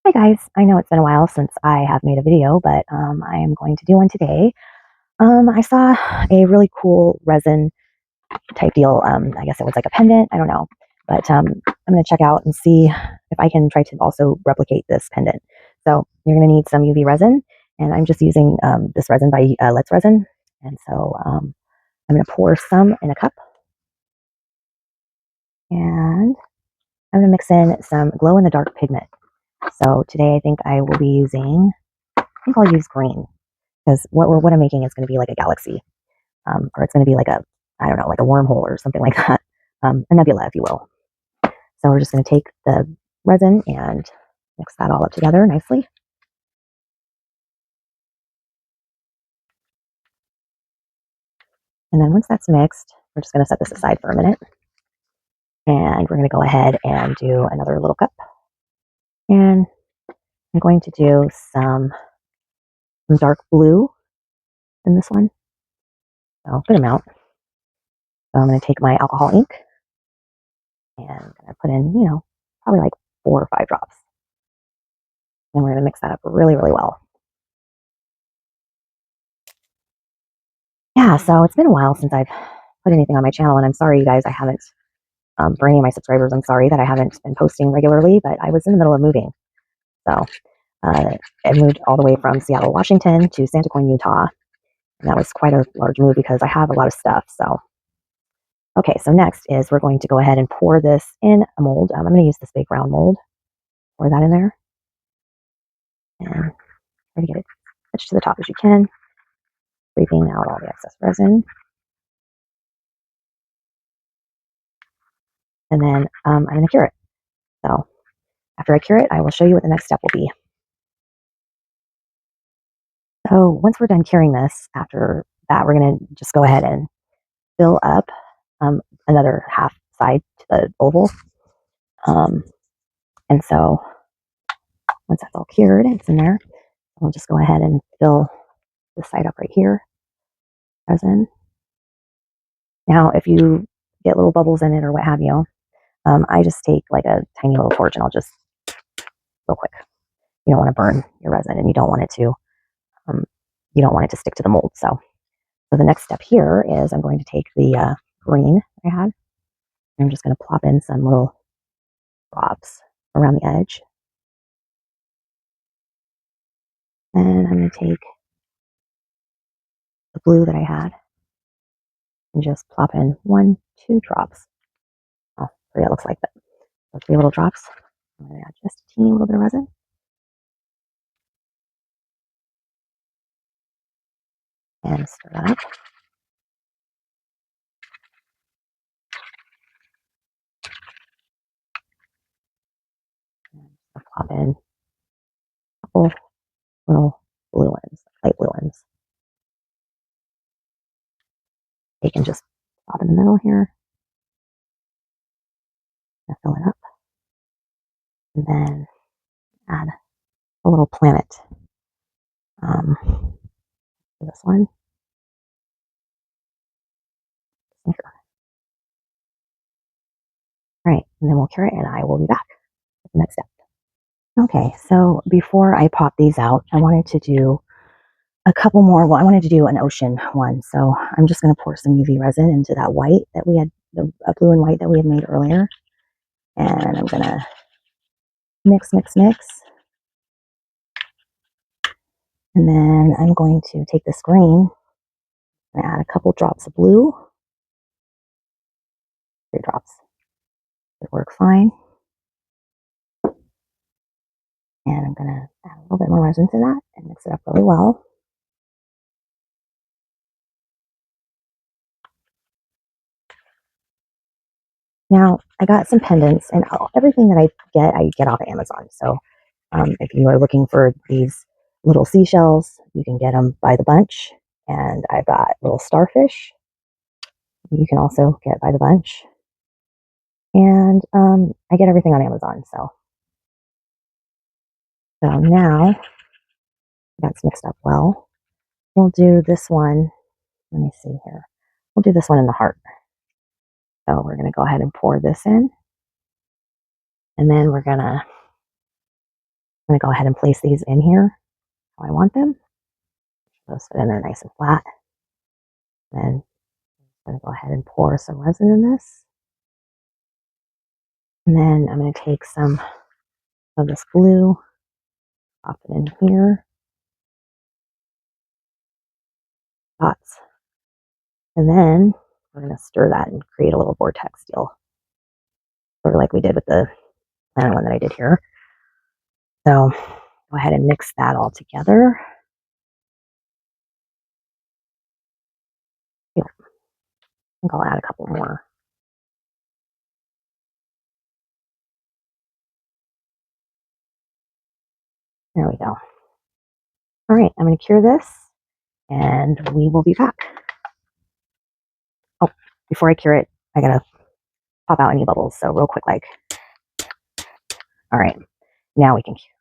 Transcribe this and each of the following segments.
Hi guys, I know it's been a while since I have made a video, but I am going to do one today. I saw a really cool resin type deal. I guess it was like a pendant, I don't know, but I'm going to check out and see if I can try to also replicate this pendant. So you're going to need some UV resin, and I'm just using this resin by Let's Resin. And so I'm going to pour some in a cup, and I'm going to mix in some glow in the dark pigment. So today I think I will be using, I think I'll use green. Because what I'm making is going to be like a galaxy, or it's going to be like a, I don't know, like a wormhole or something like that, a nebula, if you will. So we're just going to take the resin and mix that all up together nicely. And then once that's mixed, we're just going to set this aside for a minute. And we're going to go ahead and do another little cup. And I'm going to do some dark blue in this one. So a good amount. So I'm going to take my alcohol ink and I'm going to put in, probably like 4 or 5 drops. And we're going to mix that up really, really well. Yeah, so it's been a while since I've put anything on my channel, and I'm sorry, you guys, I haven't, for any of my subscribers, I'm sorry that I haven't been posting regularly, but I was in the middle of moving. So I moved all the way from Seattle, Washington to Santa Coin, Utah. And that was quite a large move because I have a lot of stuff. So, okay, so next is we're going to go ahead and pour this in a mold. I'm going to use this big round mold. Pour that in there. And try to get it touched to the top as you can, scraping out all the excess resin. And then I'm going to cure it. So after I cure it, I will show you what the next step will be. So once we're done curing this, after that, we're going to just go ahead and fill up another half side to the oval. And so once that's all cured, it's in there, we'll just go ahead and fill this side up right here, resin. Now, if you get little bubbles in it or what have you, I just take like a tiny little torch and I'll just, real quick. You don't want to burn your resin, and you don't want it to, stick to the mold. So the next step here is I'm going to take the green I had. I'm just going to plop in some little drops around the edge. And I'm going to take the blue that I had and just plop in 1, 2 drops. Oh, 3 it looks like that. So 3 little drops. I'm going to add just a teeny little bit of resin. And stir that up. And I'll plop in a couple little blue ones, light blue ones. You can just pop in the middle here. And fill it up. And then add a little planet to this one. Here. All right, and then we'll cure it, and I will be back with the next step. Okay, so before I pop these out, I wanted to do a couple more. Well, I wanted to do an ocean one, so I'm just going to pour some UV resin into that white that we had, the blue and white that we had made earlier, and I'm going to mix, mix, mix. And then I'm going to take this green and add a couple drops of blue. 3 drops would work fine. And I'm going to add a little bit more resin to that and mix it up really well. Now, I got some pendants, and everything that I get off of Amazon. So if you are looking for these little seashells, you can get them by the bunch. And I've got little starfish. You can also get by the bunch. And I get everything on Amazon. So now that's mixed up well. We'll do this one. Let me see here. We'll do this one in the heart. So we're going to go ahead and pour this in. And then we're going to I'm going to go ahead and place these in here how I want them. Those fit in there nice and flat. Then I'm going to go ahead and pour some resin in this. And then I'm going to take some of this glue, pop it in here, dots. And then we're going to stir that and create a little vortex deal, sort of like we did with the planner one that I did here. So go ahead and mix that all together. I think I'll add a couple more. There we go. All right, I'm going to cure this and we will be back. Oh, before I cure it, I got to pop out any bubbles. So real quick, like, all right, now we can cure.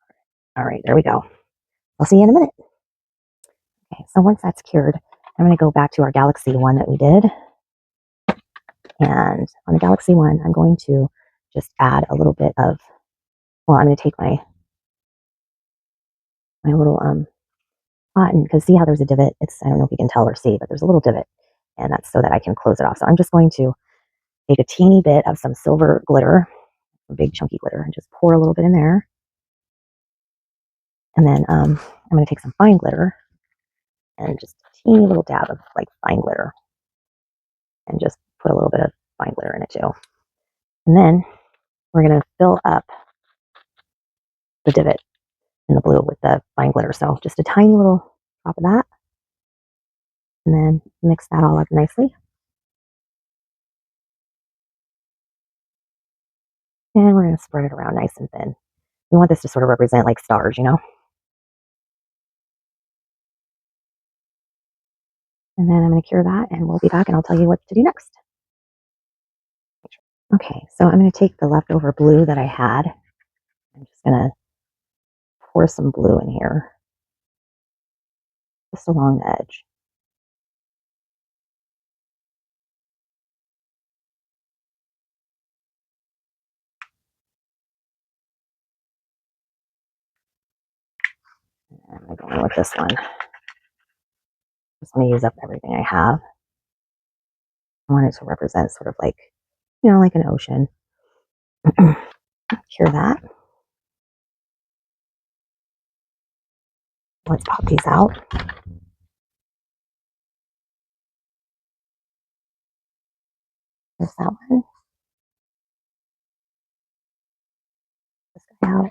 All right, there we go. I'll see you in a minute. Okay, so once that's cured, I'm going to go back to our Galaxy one that we did. And on the Galaxy one, I'm going to just add a little bit of, well, I'm going to take my little cotton, because see how there's a divot? I don't know if you can tell or see, but there's a little divot, and that's so that I can close it off. So I'm just going to take a teeny bit of some silver glitter, a big chunky glitter, and just pour a little bit in there. And then I'm going to take some fine glitter and just a teeny little dab of like fine glitter, and just put a little bit of fine glitter in it too. And then we're going to fill up the divot in the blue with the fine glitter. So just a tiny little drop of that, and then mix that all up nicely. And we're going to spread it around nice and thin. We want this to sort of represent like stars, you know? And then I'm going to cure that and we'll be back and I'll tell you what to do next. Okay, so I'm going to take the leftover blue that I had. I'm just going to pour some blue in here, just along the edge. And I'm going to go in with this one. Just want to use up everything I have. I want it to represent sort of like, you know, like an ocean. Cure that. Let's pop these out. There's that one. This guy out.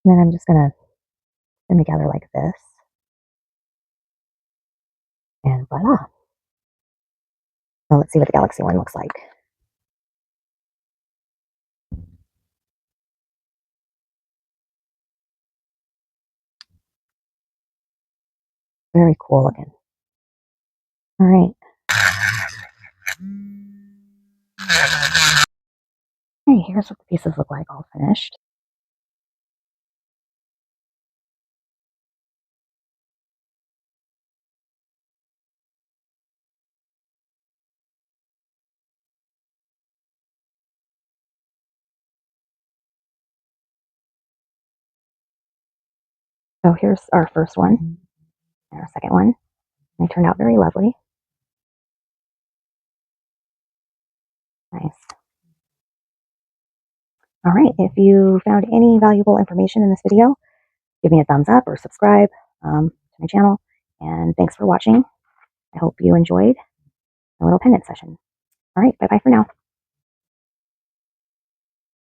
And then I'm just going to put them together like this. And voila. So let's see what the Galaxy one looks like. Very cool looking. All right. Hey, here's what the pieces look like all finished. So here's our first one and our second one. They turned out very lovely. Nice. All right. If you found any valuable information in this video, give me a thumbs up or subscribe to my channel. And thanks for watching. I hope you enjoyed a little pendant session. All right. Bye-bye for now.